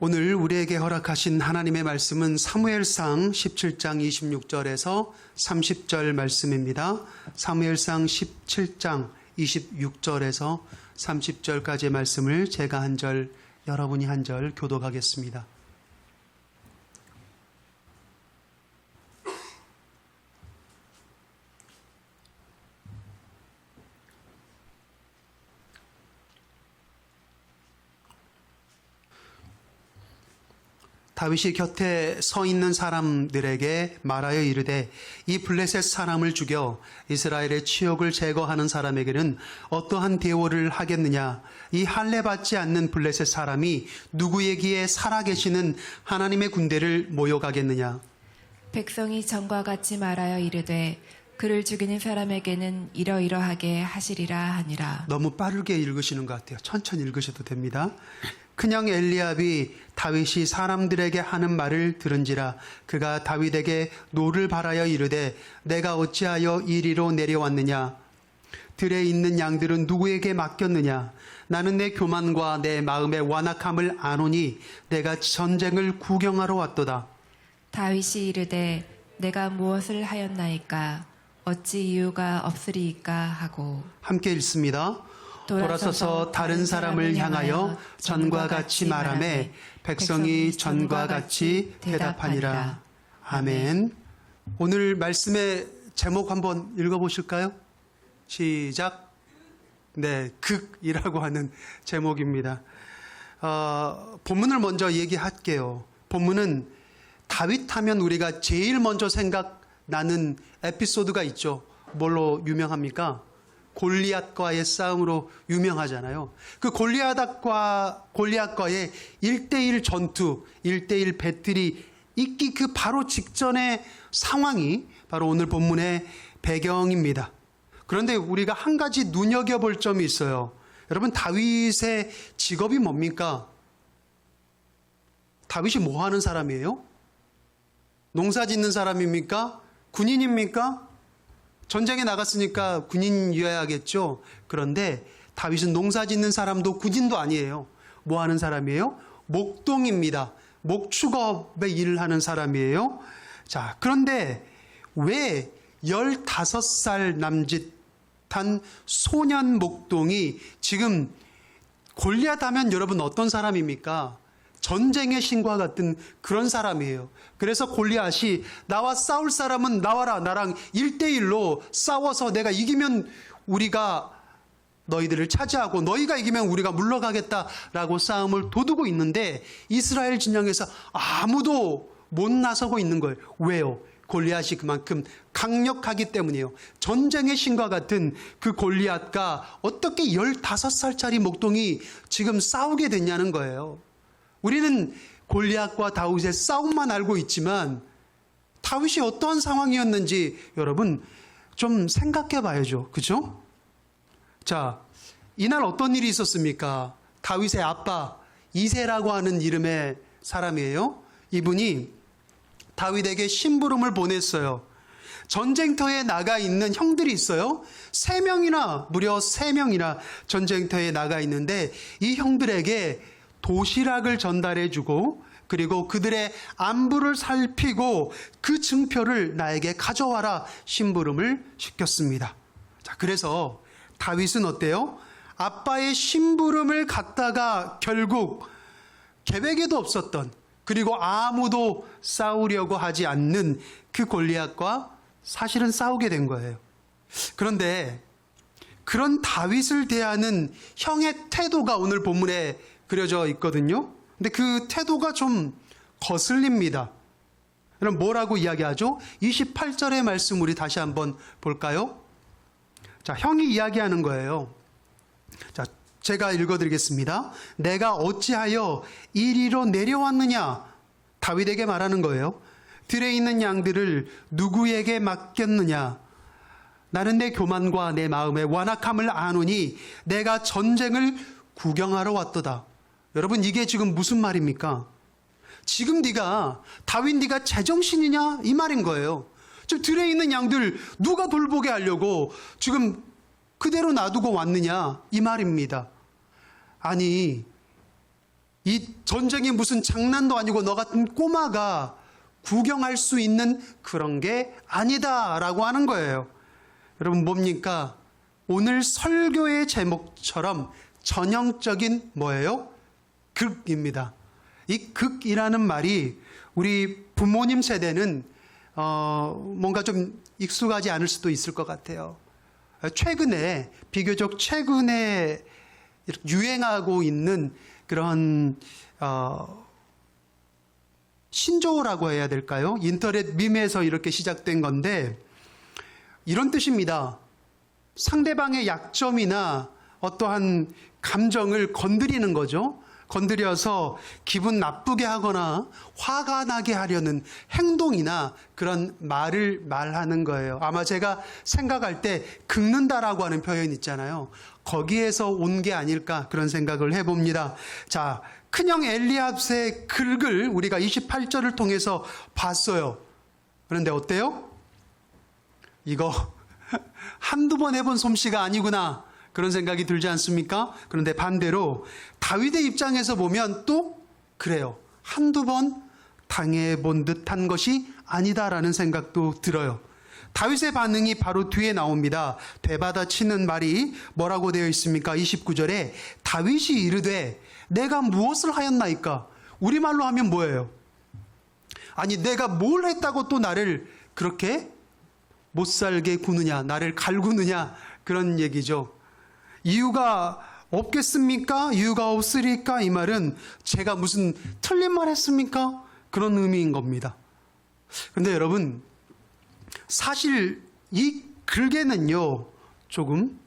오늘 우리에게 허락하신 하나님의 말씀은 사무엘상 17장 26절에서 30절 말씀입니다. 사무엘상 17장 26절에서 30절까지의 말씀을 제가 한 절, 여러분이 한 절 교독하겠습니다. 다윗이 곁에 서 있는 사람들에게 말하여 이르되 이 블레셋 사람을 죽여 이스라엘의 치욕을 제거하는 사람에게는 어떠한 대우를 하겠느냐. 이 할례 받지 않는 블레셋 사람이 누구에게 살아계시는 하나님의 군대를 모욕하겠느냐. 백성이 전과 같이 말하여 이르되 그를 죽이는 사람에게는 이러이러하게 하시리라 하니라. 너무 빠르게 읽으시는 것 같아요. 천천히 읽으셔도 됩니다. 큰형 엘리압이 다윗이 사람들에게 하는 말을 들은지라 그가 다윗에게 노를 바라여 이르되 내가 어찌하여 이리로 내려왔느냐. 들에 있는 양들은 누구에게 맡겼느냐. 나는 내 교만과 내 마음의 완악함을 아노니 내가 전쟁을 구경하러 왔도다. 다윗이 이르되 내가 무엇을 하였나이까 어찌 이유가 없으리이까 하고. 함께 읽습니다. 돌아서서 다른 사람을 향하여 전과 같이 말하매 백성이 전과 같이 대답하니라. 아멘. 오늘 말씀의 제목 한번 읽어보실까요? 시작. 네, 극이라고 하는 제목입니다. 본문을 먼저 얘기할게요. 본문은 다윗 하면 우리가 제일 먼저 생각나는 에피소드가 있죠. 뭘로 유명합니까? 골리앗과의 싸움으로 유명하잖아요. 그 골리앗과의 1대1 전투, 1대1 배틀이 있기 그 바로 직전의 상황이 바로 오늘 본문의 배경입니다. 그런데 우리가 한 가지 눈여겨볼 점이 있어요. 여러분, 다윗의 직업이 뭡니까? 다윗이 뭐 하는 사람이에요? 농사 짓는 사람입니까? 군인입니까? 전쟁에 나갔으니까 군인이어야겠죠. 그런데 다윗은 농사 짓는 사람도 군인도 아니에요. 뭐 하는 사람이에요? 목동입니다. 목축업의 일을 하는 사람이에요. 자, 그런데 왜 15살 남짓한 소년 목동이 지금 골리앗 하면 여러분 어떤 사람입니까? 전쟁의 신과 같은 그런 사람이에요. 그래서 골리앗이 나와 싸울 사람은 나와라. 나랑 1대1로 싸워서 내가 이기면 우리가 너희들을 차지하고 너희가 이기면 우리가 물러가겠다라고 싸움을 도두고 있는데 이스라엘 진영에서 아무도 못 나서고 있는 거예요. 왜요? 골리앗이 그만큼 강력하기 때문이에요. 전쟁의 신과 같은 그 골리앗과 어떻게 15살짜리 목동이 지금 싸우게 됐냐는 거예요. 우리는 골리앗과 다윗의 싸움만 알고 있지만 다윗이 어떠한 상황이었는지 여러분 좀 생각해 봐야죠. 그죠? 자, 이날 어떤 일이 있었습니까? 다윗의 아빠 이새라고 하는 이름의 사람이에요. 이분이 다윗에게 심부름을 보냈어요. 전쟁터에 나가 있는 형들이 있어요. 무려 3명이나 전쟁터에 나가 있는데 이 형들에게 도시락을 전달해주고 그리고 그들의 안부를 살피고 그 증표를 나에게 가져와라 심부름을 시켰습니다. 자, 그래서 다윗은 어때요? 아빠의 심부름을 갖다가 결국 계획에도 없었던 그리고 아무도 싸우려고 하지 않는 그 골리앗과 사실은 싸우게 된 거예요. 그런데 그런 다윗을 대하는 형의 태도가 오늘 본문에 그려져 있거든요. 근데 그 태도가 좀 거슬립니다. 그럼 뭐라고 이야기하죠? 28절의 말씀 우리 다시 한번 볼까요? 자, 형이 이야기하는 거예요. 자, 제가 읽어드리겠습니다. 내가 어찌하여 이리로 내려왔느냐? 다윗에게 말하는 거예요. 들에 있는 양들을 누구에게 맡겼느냐? 나는 내 교만과 내 마음의 완악함을 아노니 내가 전쟁을 구경하러 왔도다. 여러분, 이게 지금 무슨 말입니까? 지금 다윗 네가 제정신이냐? 이 말인 거예요. 지금 들에 있는 양들 누가 돌보게 하려고 지금 그대로 놔두고 왔느냐? 이 말입니다. 아니, 이 전쟁이 무슨 장난도 아니고 너 같은 꼬마가 구경할 수 있는 그런 게 아니다라고 하는 거예요. 여러분 뭡니까? 오늘 설교의 제목처럼 전형적인 뭐예요? 극입니다. 이 극이라는 말이 우리 부모님 세대는 뭔가 좀 익숙하지 않을 수도 있을 것 같아요. 최근에 비교적 최근에 유행하고 있는 그런 신조어라고 해야 될까요? 인터넷 밈에서 이렇게 시작된 건데 이런 뜻입니다. 상대방의 약점이나 어떠한 감정을 건드리는 거죠. 건드려서 기분 나쁘게 하거나 화가 나게 하려는 행동이나 그런 말을 말하는 거예요. 아마 제가 생각할 때 긁는다라고 하는 표현 있잖아요. 거기에서 온 게 아닐까 그런 생각을 해봅니다. 자, 큰형 엘리압의 긁을 우리가 28절을 통해서 봤어요. 그런데 어때요? 이거 한두 번 해본 솜씨가 아니구나 그런 생각이 들지 않습니까? 그런데 반대로 다윗의 입장에서 보면 또 그래요. 한두 번 당해본 듯한 것이 아니다라는 생각도 들어요. 다윗의 반응이 바로 뒤에 나옵니다. 되받아치는 말이 뭐라고 되어 있습니까? 29절에 다윗이 이르되 내가 무엇을 하였나이까? 우리말로 하면 뭐예요? 아니 내가 뭘 했다고 또 나를 그렇게 못살게 구느냐, 나를 갈구느냐 그런 얘기죠. 이유가 없겠습니까? 이유가 없으리까? 이 말은 제가 무슨 틀린 말 했습니까? 그런 의미인 겁니다. 그런데 여러분 사실 이 글에는요 조금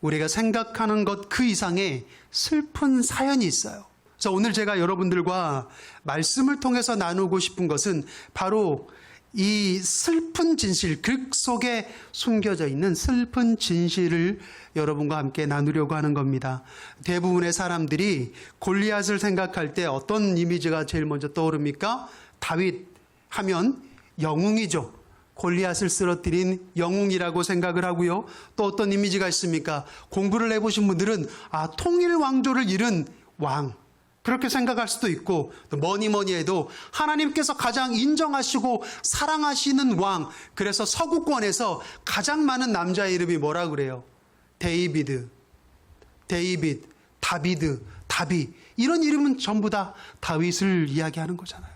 우리가 생각하는 것 그 이상의 슬픈 사연이 있어요. 그래서 오늘 제가 여러분들과 말씀을 통해서 나누고 싶은 것은 바로 이 슬픈 진실, 글 속에 숨겨져 있는 슬픈 진실을 여러분과 함께 나누려고 하는 겁니다. 대부분의 사람들이 골리앗을 생각할 때 어떤 이미지가 제일 먼저 떠오릅니까? 다윗 하면 영웅이죠. 골리앗을 쓰러뜨린 영웅이라고 생각을 하고요. 또 어떤 이미지가 있습니까? 공부를 해보신 분들은 통일 왕조를 이룬 왕. 그렇게 생각할 수도 있고 또 뭐니 해도 하나님께서 가장 인정하시고 사랑하시는 왕. 그래서 서구권에서 가장 많은 남자의 이름이 뭐라 그래요? 데이비드, 다비드, 다비. 이런 이름은 전부 다 다윗을 이야기하는 거잖아요.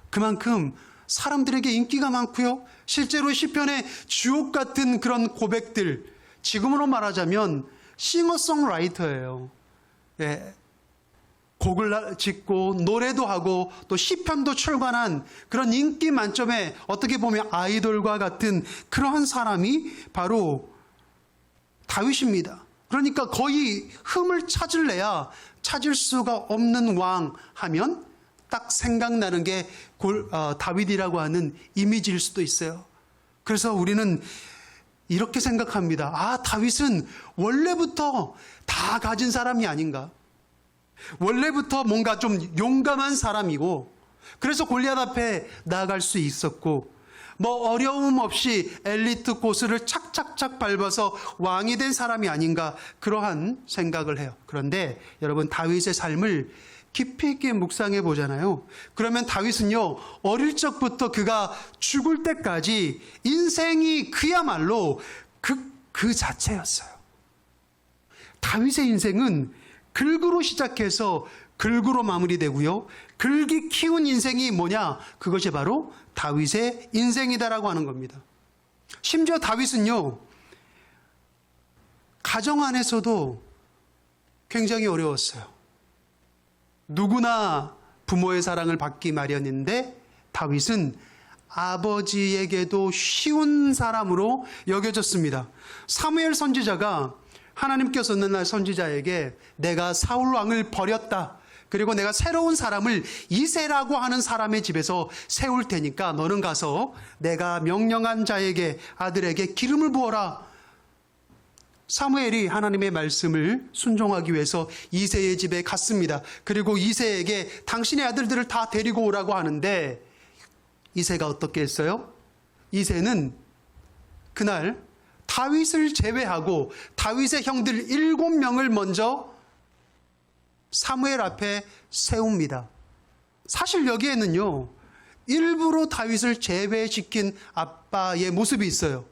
그만큼 사람들에게 인기가 많고요. 실제로 시편의 주옥 같은 그런 고백들, 지금으로 말하자면 싱어송라이터예요. 예. 곡을 짓고 노래도 하고 또 시편도 출간한 그런 인기 만점의 어떻게 보면 아이돌과 같은 그러한 사람이 바로 다윗입니다. 그러니까 거의 흠을 찾을래야 찾을 수가 없는 왕 하면 딱 생각나는 게 다윗이라고 하는 이미지일 수도 있어요. 그래서 우리는 이렇게 생각합니다. 다윗은 원래부터 다 가진 사람이 아닌가? 원래부터 뭔가 좀 용감한 사람이고 그래서 골리앗 앞에 나아갈 수 있었고 뭐 어려움 없이 엘리트 코스를 착착착 밟아서 왕이 된 사람이 아닌가 그러한 생각을 해요. 그런데 여러분 다윗의 삶을 깊이 있게 묵상해 보잖아요. 그러면 다윗은요 어릴 적부터 그가 죽을 때까지 인생이 그야말로 그 자체였어요. 다윗의 인생은 글구로 시작해서 글구로 마무리되고요. 글기 키운 인생이 뭐냐? 그것이 바로 다윗의 인생이다라고 하는 겁니다. 심지어 다윗은요. 가정 안에서도 굉장히 어려웠어요. 누구나 부모의 사랑을 받기 마련인데 다윗은 아버지에게도 쉬운 사람으로 여겨졌습니다. 사무엘 선지자가 하나님께서 어느 날 선지자에게 내가 사울 왕을 버렸다. 그리고 내가 새로운 사람을 이새라고 하는 사람의 집에서 세울 테니까 너는 가서 내가 명령한 자에게 아들에게 기름을 부어라. 사무엘이 하나님의 말씀을 순종하기 위해서 이새의 집에 갔습니다. 그리고 이새에게 당신의 아들들을 다 데리고 오라고 하는데 이새가 어떻게 했어요? 이새는 그날 다윗을 제외하고 다윗의 형들 7명을 먼저 사무엘 앞에 세웁니다. 사실 여기에는요, 일부러 다윗을 제외시킨 아빠의 모습이 있어요.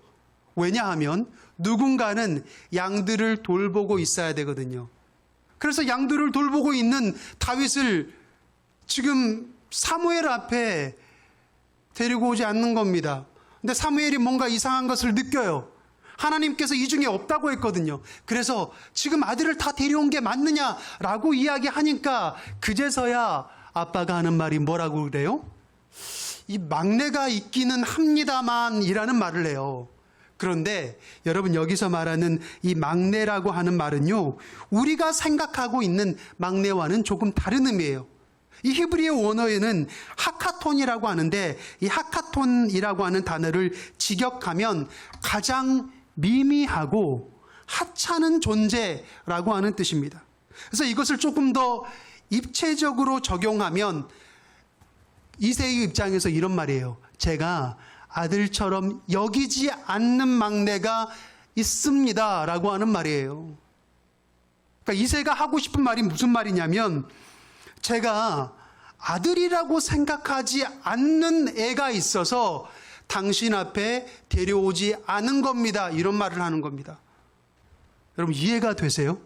왜냐하면 누군가는 양들을 돌보고 있어야 되거든요. 그래서 양들을 돌보고 있는 다윗을 지금 사무엘 앞에 데리고 오지 않는 겁니다. 근데 사무엘이 뭔가 이상한 것을 느껴요. 하나님께서 이 중에 없다고 했거든요. 그래서 지금 아들을 다 데려온 게 맞느냐라고 이야기하니까 그제서야 아빠가 하는 말이 뭐라고 그래요? 이 막내가 있기는 합니다만 이라는 말을 해요. 그런데 여러분, 여기서 말하는 이 막내라고 하는 말은요, 우리가 생각하고 있는 막내와는 조금 다른 의미예요. 이 히브리어 원어에는 하카톤이라고 하는데, 이 하카톤이라고 하는 단어를 직역하면 가장 미미하고 하찮은 존재라고 하는 뜻입니다. 그래서 이것을 조금 더 입체적으로 적용하면 이새의 입장에서 이런 말이에요. 제가 아들처럼 여기지 않는 막내가 있습니다 라고 하는 말이에요. 그러니까 이새가 하고 싶은 말이 무슨 말이냐면, 제가 아들이라고 생각하지 않는 애가 있어서 당신 앞에 데려오지 않은 겁니다, 이런 말을 하는 겁니다. 여러분, 이해가 되세요?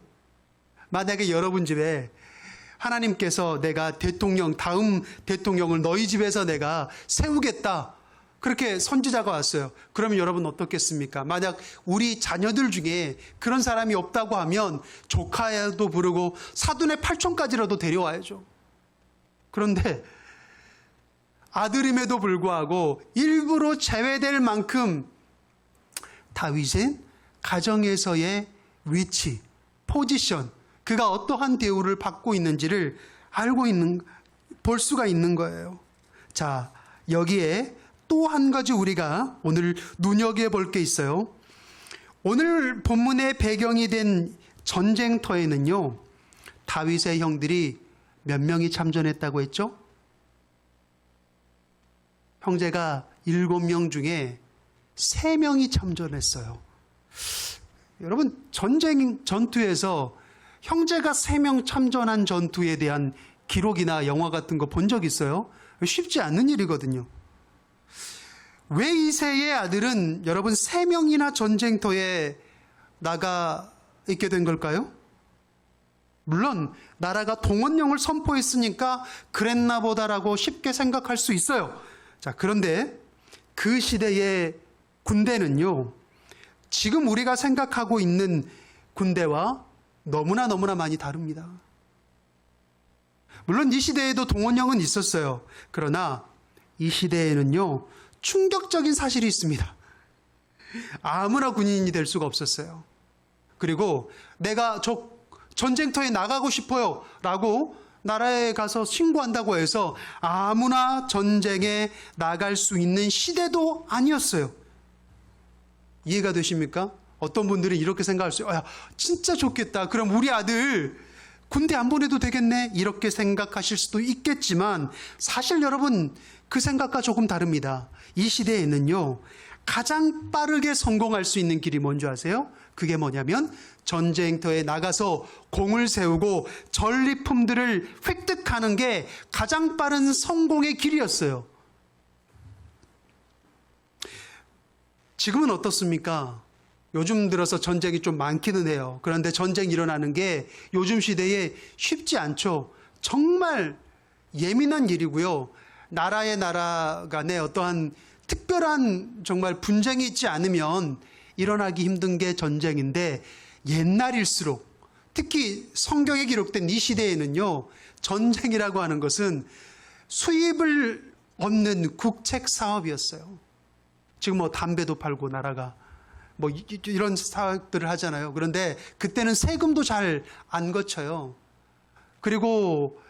만약에 여러분 집에 하나님께서 내가 다음 대통령을 너희 집에서 내가 세우겠다, 그렇게 선지자가 왔어요. 그러면 여러분 어떻겠습니까? 만약 우리 자녀들 중에 그런 사람이 없다고 하면 조카도 부르고 사돈의 팔촌까지라도 데려와야죠. 그런데 아들임에도 불구하고 일부러 제외될 만큼 다윗은 가정에서의 위치, 포지션, 그가 어떠한 대우를 받고 있는지를 볼 수가 있는 거예요. 자, 여기에 또 한 가지 우리가 오늘 눈여겨볼 게 있어요. 오늘 본문의 배경이 된 전쟁터에는요, 다윗의 형들이 몇 명이 참전했다고 했죠? 형제가 7명 중에 3명이 참전했어요. 여러분, 전투에서 형제가 3명 참전한 전투에 대한 기록이나 영화 같은 거 본 적 있어요? 쉽지 않은 일이거든요. 왜 이새의 아들은 여러분 3명이나 전쟁터에 나가 있게 된 걸까요? 물론 나라가 동원령을 선포했으니까 그랬나 보다라고 쉽게 생각할 수 있어요. 자, 그런데 그 시대의 군대는요, 지금 우리가 생각하고 있는 군대와 너무나 많이 다릅니다. 물론 이 시대에도 동원령은 있었어요. 그러나 이 시대에는요, 충격적인 사실이 있습니다. 아무나 군인이 될 수가 없었어요. 그리고 내가 저 전쟁터에 나가고 싶어요 라고 나라에 가서 신고한다고 해서 아무나 전쟁에 나갈 수 있는 시대도 아니었어요. 이해가 되십니까? 어떤 분들은 이렇게 생각할 수 있어요. 진짜 좋겠다. 그럼 우리 아들 군대 안 보내도 되겠네. 이렇게 생각하실 수도 있겠지만 사실 여러분, 그 생각과 조금 다릅니다. 이 시대에는요, 가장 빠르게 성공할 수 있는 길이 뭔지 아세요? 그게 뭐냐면 전쟁터에 나가서 공을 세우고 전리품들을 획득하는 게 가장 빠른 성공의 길이었어요. 지금은 어떻습니까? 요즘 들어서 전쟁이 좀 많기는 해요. 그런데 전쟁이 일어나는 게 요즘 시대에 쉽지 않죠. 정말 예민한 일이고요. 나라 간에 어떠한 특별한 정말 분쟁이 있지 않으면 일어나기 힘든 게 전쟁인데, 옛날일수록 특히 성경에 기록된 이 시대에는요, 전쟁이라고 하는 것은 수입을 얻는 국책 사업이었어요. 지금 뭐 담배도 팔고 나라가 뭐 이런 사업들을 하잖아요. 그런데 그때는 세금도 잘 안 거쳐요. 그리고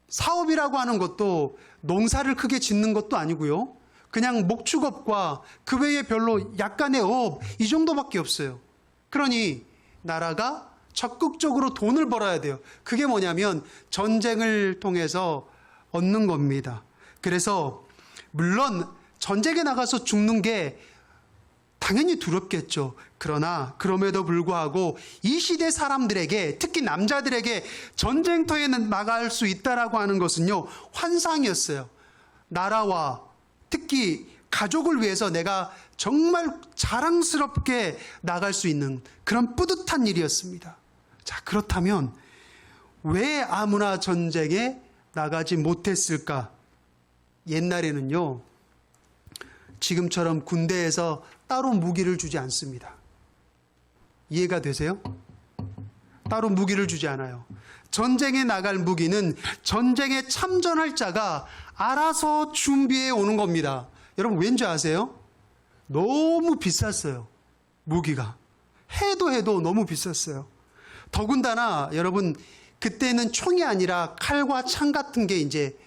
사업이라고 하는 것도 농사를 크게 짓는 것도 아니고요. 그냥 목축업과 그 외에 별로 약간의 업, 이 정도밖에 없어요. 그러니 나라가 적극적으로 돈을 벌어야 돼요. 그게 뭐냐면 전쟁을 통해서 얻는 겁니다. 그래서 물론 전쟁에 나가서 죽는 게 당연히 두렵겠죠. 그러나 그럼에도 불구하고 이 시대 사람들에게, 특히 남자들에게 전쟁터에 나갈 수 있다라고 하는 것은요, 환상이었어요. 나라와 특히 가족을 위해서 내가 정말 자랑스럽게 나갈 수 있는 그런 뿌듯한 일이었습니다. 자, 그렇다면 왜 아무나 전쟁에 나가지 못했을까? 옛날에는요, 지금처럼 군대에서 따로 무기를 주지 않습니다. 이해가 되세요? 따로 무기를 주지 않아요. 전쟁에 나갈 무기는 전쟁에 참전할 자가 알아서 준비해 오는 겁니다. 여러분 왠지 아세요? 너무 비쌌어요. 무기가. 해도 너무 비쌌어요. 더군다나 여러분 그때는 총이 아니라 칼과 창 같은 게 이제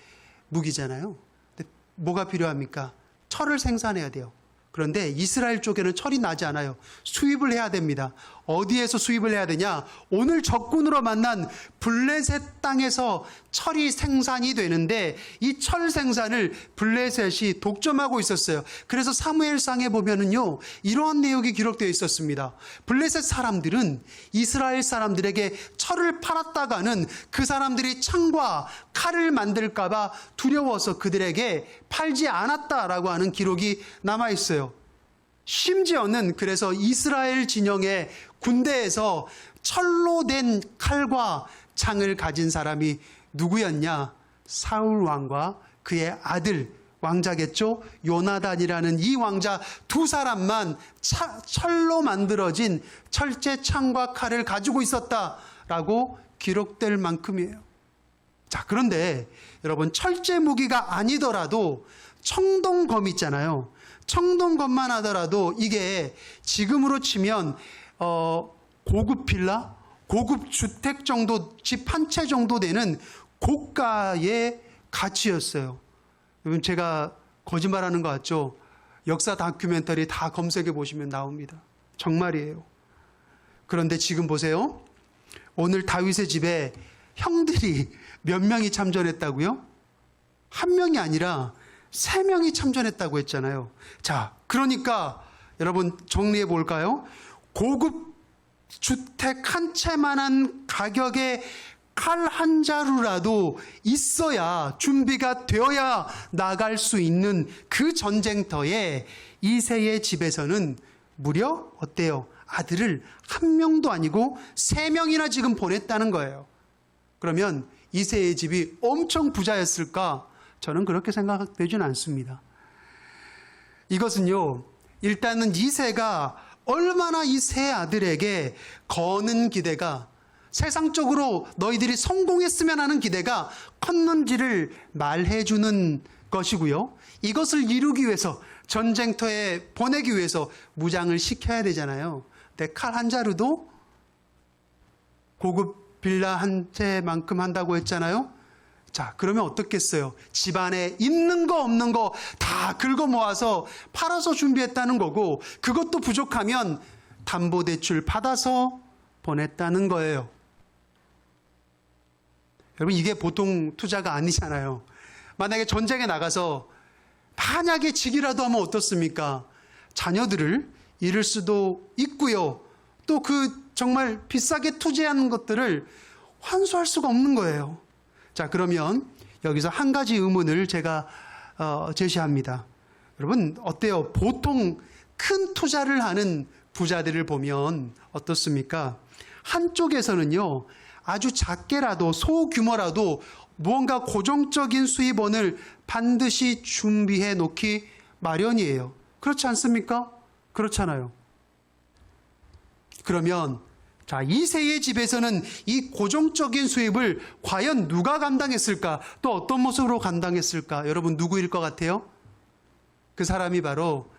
무기잖아요. 근데 뭐가 필요합니까? 철을 생산해야 돼요. 그런데 이스라엘 쪽에는 철이 나지 않아요. 수입을 해야 됩니다. 어디에서 수입을 해야 되냐? 오늘 적군으로 만난 블레셋 땅에서 철이 생산이 되는데 이 철 생산을 블레셋이 독점하고 있었어요. 그래서 사무엘상에 보면은요, 이러한 내용이 기록되어 있었습니다. 블레셋 사람들은 이스라엘 사람들에게 철을 팔았다가는 그 사람들이 창과 칼을 만들까봐 두려워서 그들에게 팔지 않았다라고 하는 기록이 남아 있어요. 심지어는 그래서 이스라엘 진영의 군대에서 철로 된 칼과 창을 가진 사람이 누구였냐? 사울 왕과 그의 아들, 왕자겠죠? 요나단이라는 이 왕자 두 사람만 철로 만들어진 철제 창과 칼을 가지고 있었다라고 기록될 만큼이에요. 자, 그런데 여러분, 철제 무기가 아니더라도 청동검 있잖아요. 청동검만 하더라도 이게 지금으로 치면 고급 빌라, 고급 주택 정도, 집 한 채 정도 되는 고가의 가치였어요. 여러분, 제가 거짓말하는 것 같죠? 역사 다큐멘터리 다 검색해 보시면 나옵니다. 정말이에요. 그런데 지금 보세요. 오늘 다윗의 집에 형들이 몇 명이 참전했다고요? 한 명이 아니라 3명이 참전했다고 했잖아요. 자, 그러니까 여러분 정리해 볼까요? 고급 주택 한 채만한 가격의 칼 한 자루라도 있어야, 준비가 되어야 나갈 수 있는 그 전쟁터에 이새의 집에서는 무려 어때요? 아들을 1명도 아니고 3명이나 지금 보냈다는 거예요. 그러면 이새의 집이 엄청 부자였을까? 저는 그렇게 생각되지는 않습니다. 이것은요, 일단은 이새가 얼마나 이 세 아들에게 거는 기대가, 세상적으로 너희들이 성공했으면 하는 기대가 컸는지를 말해주는 것이고요. 이것을 이루기 위해서, 전쟁터에 보내기 위해서 무장을 시켜야 되잖아요. 근데 칼 한 자루도 고급 빌라 한 채만큼 한다고 했잖아요. 자, 그러면 어떻겠어요? 집안에 있는 거 없는 거 다 긁어 모아서 팔아서 준비했다는 거고, 그것도 부족하면 담보대출 받아서 보냈다는 거예요. 여러분, 이게 보통 투자가 아니잖아요. 만약에 전쟁에 나가서 만약에 지기라도 하면 어떻습니까? 자녀들을 잃을 수도 있고요. 또 그 정말 비싸게 투자한 것들을 환수할 수가 없는 거예요. 자, 그러면 여기서 한 가지 의문을 제가 제시합니다. 여러분, 어때요? 보통 큰 투자를 하는 부자들을 보면 어떻습니까? 한쪽에서는요, 아주 작게라도, 소규모라도 무언가 고정적인 수입원을 반드시 준비해 놓기 마련이에요. 그렇지 않습니까? 그렇잖아요. 그러면 자, 이새의 집에서는 이 고정적인 수입을 과연 누가 감당했을까? 또 어떤 모습으로 감당했을까? 여러분, 누구일 것 같아요? 그 사람이 바로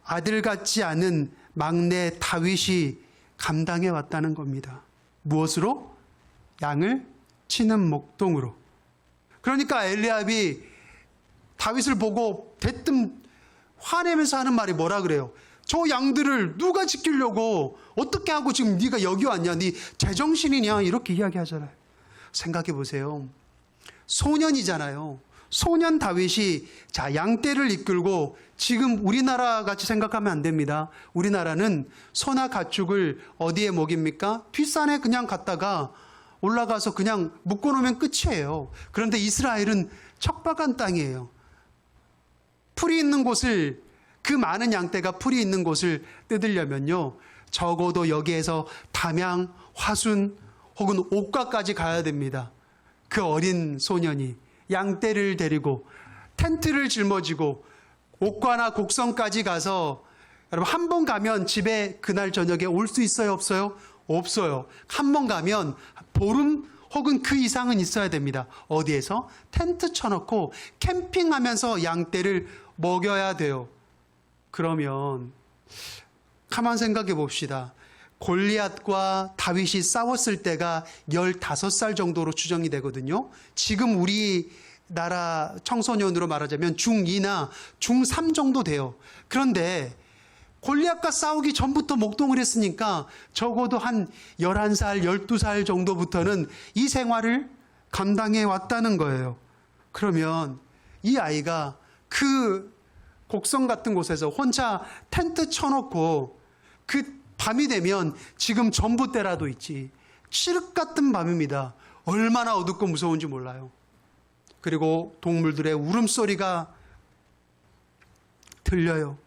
아들 같지 않은 막내 다윗이 감당해 왔다는 겁니다. 무엇으로? 양을 치는 목동으로. 그러니까 엘리압이 다윗을 보고 대뜸 화내면서 하는 말이 뭐라 그래요? 저 양들을 누가 지키려고, 어떻게 하고 지금 네가 여기 왔냐? 네 제정신이냐? 이렇게 이야기하잖아요. 생각해 보세요. 소년이잖아요. 소년 다윗이 자 양떼를 이끌고 지금 우리나라 같이 생각하면 안 됩니다. 우리나라는 소나 가축을 어디에 먹입니까? 뒷산에 그냥 갔다가 올라가서 그냥 묶어놓으면 끝이에요. 그런데 이스라엘은 척박한 땅이에요. 풀이 있는 곳을, 그 많은 양떼가 풀이 있는 곳을 뜯으려면요, 적어도 여기에서 담양, 화순 혹은 옥가까지 가야 됩니다. 그 어린 소년이 양떼를 데리고 텐트를 짊어지고 옥과나 곡성까지 가서, 여러분 한 번 가면 집에 그날 저녁에 올 수 있어요, 없어요? 없어요. 한 번 가면 보름 혹은 그 이상은 있어야 됩니다. 어디에서? 텐트 쳐놓고 캠핑하면서 양떼를 먹여야 돼요. 그러면 가만 생각해 봅시다. 골리앗과 다윗이 싸웠을 때가 15살 정도로 추정이 되거든요. 지금 우리나라 청소년으로 말하자면 중2나 중3 정도 돼요. 그런데 골리앗과 싸우기 전부터 목동을 했으니까 적어도 한 11살, 12살 정도부터는 이 생활을 감당해 왔다는 거예요. 그러면 이 아이가 그 곡성 같은 곳에서 혼자 텐트 쳐놓고 그 밤이 되면 지금 전부 때라도 있지. 칠흑 같은 밤입니다. 얼마나 어둡고 무서운지 몰라요. 그리고 동물들의 울음소리가 들려요.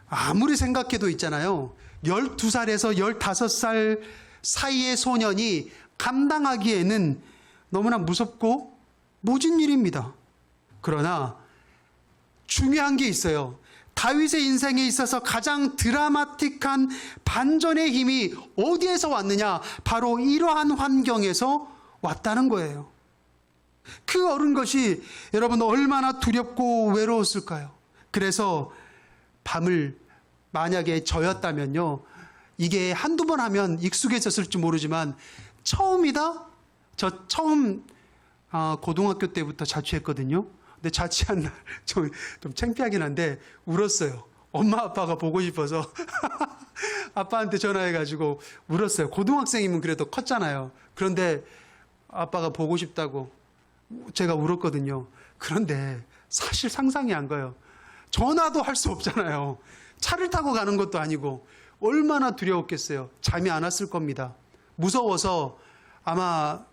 아무리 생각해도 있잖아요. 12살에서 15살 사이의 소년이 감당하기에는 너무나 무섭고 모진 일입니다. 그러나 중요한 게 있어요. 다윗의 인생에 있어서 가장 드라마틱한 반전의 힘이 어디에서 왔느냐? 바로 이러한 환경에서 왔다는 거예요. 그 어른 것이 여러분 얼마나 두렵고 외로웠을까요? 그래서 밤을 만약에 저였다면요, 이게 한두 번 하면 익숙해졌을지 모르지만 처음이다? 저 처음 고등학교 때부터 자취했거든요. 근데 자취한 날 좀 창피하긴 한데 울었어요. 엄마 아빠가 보고 싶어서 아빠한테 전화해가지고 울었어요. 고등학생이면 그래도 컸잖아요. 그런데 아빠가 보고 싶다고 제가 울었거든요. 그런데 사실 상상이 안 가요. 전화도 할 수 없잖아요. 차를 타고 가는 것도 아니고 얼마나 두려웠겠어요. 잠이 안 왔을 겁니다. 무서워서 아마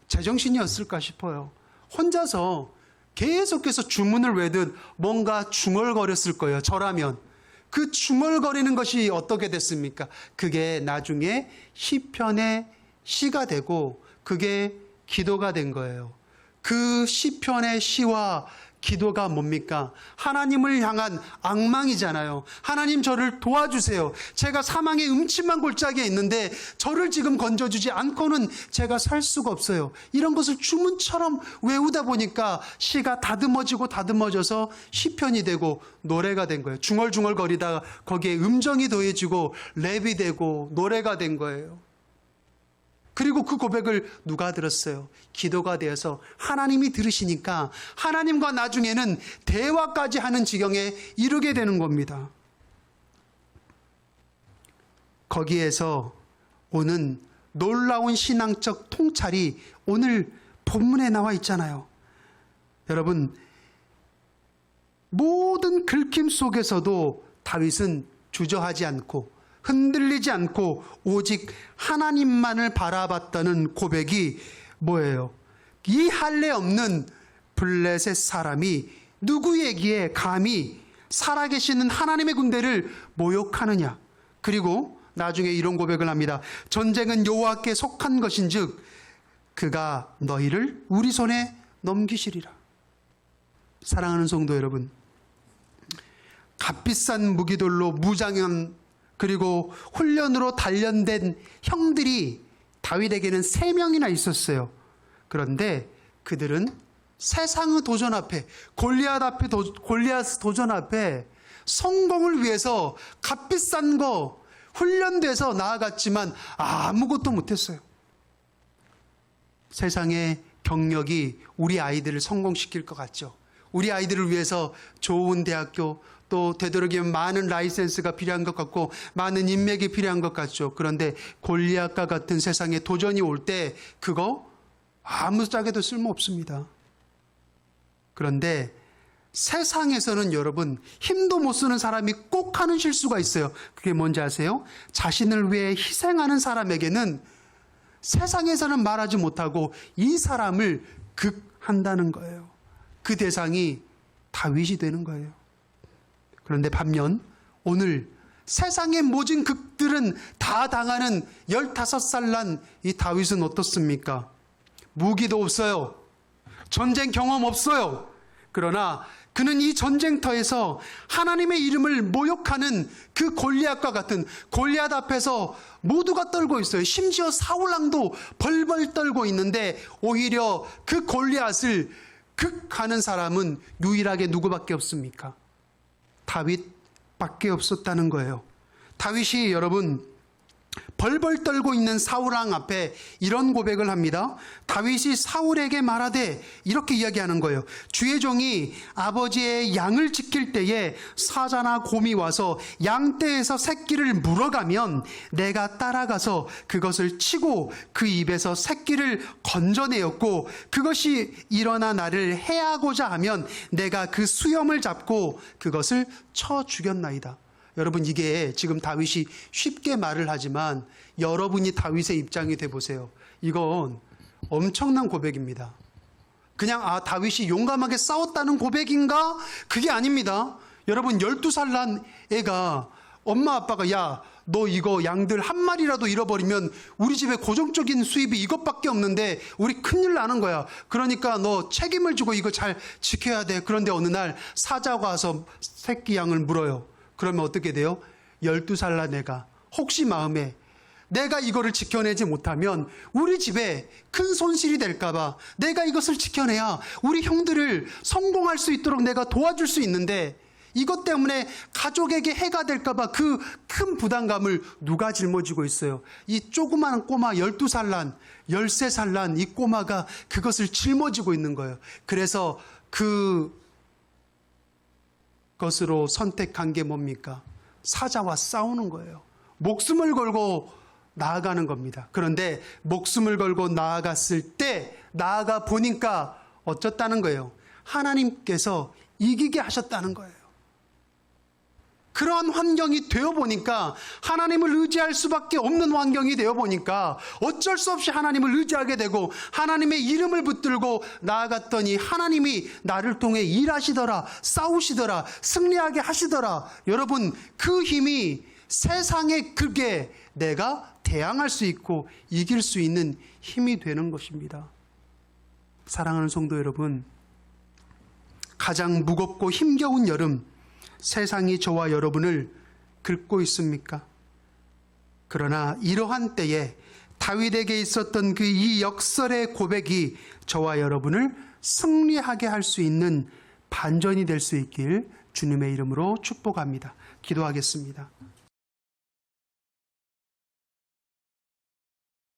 제정신이었을까 싶어요. 혼자서 계속해서 주문을 외듯 뭔가 중얼거렸을 거예요. 저라면. 그 중얼거리는 것이 어떻게 됐습니까? 그게 나중에 시편의 시가 되고 그게 기도가 된 거예요. 그 시편의 시와 기도가 뭡니까? 하나님을 향한 악망이잖아요. 하나님 저를 도와주세요. 제가 사망의 음침한 골짜기에 있는데 저를 지금 건져주지 않고는 제가 살 수가 없어요. 이런 것을 주문처럼 외우다 보니까 시가 다듬어져서 시편이 되고 노래가 된 거예요. 중얼중얼 거리다가 거기에 음정이 더해지고 랩이 되고 노래가 된 거예요. 그리고 그 고백을 누가 들었어요? 기도가 되어서 하나님이 들으시니까 하나님과 나중에는 대화까지 하는 지경에 이르게 되는 겁니다. 거기에서 오는 놀라운 신앙적 통찰이 오늘 본문에 나와 있잖아요. 여러분, 모든 긁힘 속에서도 다윗은 주저하지 않고 흔들리지 않고 오직 하나님만을 바라봤다는 고백이 뭐예요? 이 할례 없는 블레셋 사람이 누구에게 감히 살아계시는 하나님의 군대를 모욕하느냐? 그리고 나중에 이런 고백을 합니다. 전쟁은 여호와께 속한 것인즉 그가 너희를 우리 손에 넘기시리라. 사랑하는 성도 여러분, 값비싼 무기들로 무장한 그리고 훈련으로 단련된 형들이 다윗에게는 3명이나 있었어요. 그런데 그들은 세상의 도전 앞에, 골리앗 도전 앞에 성공을 위해서 값비싼 거 훈련돼서 나아갔지만 아무것도 못했어요. 세상의 경력이 우리 아이들을 성공시킬 것 같죠. 우리 아이들을 위해서 좋은 대학교, 또 되도록이면 많은 라이센스가 필요한 것 같고 많은 인맥이 필요한 것 같죠. 그런데 골리앗과 같은 세상에 도전이 올 때 그거 아무짝에도 쓸모없습니다. 그런데 세상에서는 여러분 힘도 못 쓰는 사람이 꼭 하는 실수가 있어요. 그게 뭔지 아세요? 자신을 위해 희생하는 사람에게는 세상에서는 말하지 못하고 이 사람을 극한다는 거예요. 그 대상이 다윗이 되는 거예요. 그런데 반면 오늘 세상의 모진 극들은 다 당하는 15살 난 이 다윗은 어떻습니까? 무기도 없어요. 전쟁 경험 없어요. 그러나 그는 이 전쟁터에서 하나님의 이름을 모욕하는 그 골리앗과 같은 골리앗 앞에서 모두가 떨고 있어요. 심지어 사울왕도 벌벌 떨고 있는데 오히려 그 골리앗을 극하는 사람은 유일하게 누구밖에 없습니까? 다윗밖에 없었다는 거예요. 다윗이 여러분 벌벌 떨고 있는 사울왕 앞에 이런 고백을 합니다. 다윗이 사울에게 말하되 이렇게 이야기하는 거예요. 주의 종이 아버지의 양을 지킬 때에 사자나 곰이 와서 양떼에서 새끼를 물어가면 내가 따라가서 그것을 치고 그 입에서 새끼를 건져내었고 그것이 일어나 나를 해하고자 하면 내가 그 수염을 잡고 그것을 쳐 죽였나이다. 여러분 이게 지금 다윗이 쉽게 말을 하지만 여러분이 다윗의 입장이 돼 보세요. 이건 엄청난 고백입니다. 그냥 다윗이 용감하게 싸웠다는 고백인가? 그게 아닙니다. 여러분 12살 난 애가 엄마 아빠가 야 너 이거 양들 한 마리라도 잃어버리면 우리 집에 고정적인 수입이 이것밖에 없는데 우리 큰일 나는 거야. 그러니까 너 책임을 지고 이거 잘 지켜야 돼. 그런데 어느 날 사자가 와서 새끼 양을 물어요. 그러면 어떻게 돼요? 12살 난 애가 혹시 마음에 내가 이거를 지켜내지 못하면 우리 집에 큰 손실이 될까봐 내가 이것을 지켜내야 우리 형들을 성공할 수 있도록 내가 도와줄 수 있는데 이것 때문에 가족에게 해가 될까봐 그 큰 부담감을 누가 짊어지고 있어요? 이 조그마한 꼬마 12살 난, 13살 난 이 꼬마가 그것을 짊어지고 있는 거예요. 그래서 그것으로 선택한 게 뭡니까? 사자와 싸우는 거예요. 목숨을 걸고 나아가는 겁니다. 그런데 목숨을 걸고 나아갔을 때 나아가 보니까 어쩌다는 거예요? 하나님께서 이기게 하셨다는 거예요. 그러한 환경이 되어보니까 하나님을 의지할 수밖에 없는 환경이 되어보니까 어쩔 수 없이 하나님을 의지하게 되고 하나님의 이름을 붙들고 나아갔더니 하나님이 나를 통해 일하시더라, 싸우시더라, 승리하게 하시더라. 여러분 그 힘이 세상의 극에 내가 대항할 수 있고 이길 수 있는 힘이 되는 것입니다. 사랑하는 성도 여러분, 가장 무겁고 힘겨운 여름, 세상이 저와 여러분을 긁고 있습니까? 그러나 이러한 때에 다윗에게 있었던 그 이 역설의 고백이 저와 여러분을 승리하게 할 수 있는 반전이 될 수 있길 주님의 이름으로 축복합니다. 기도하겠습니다.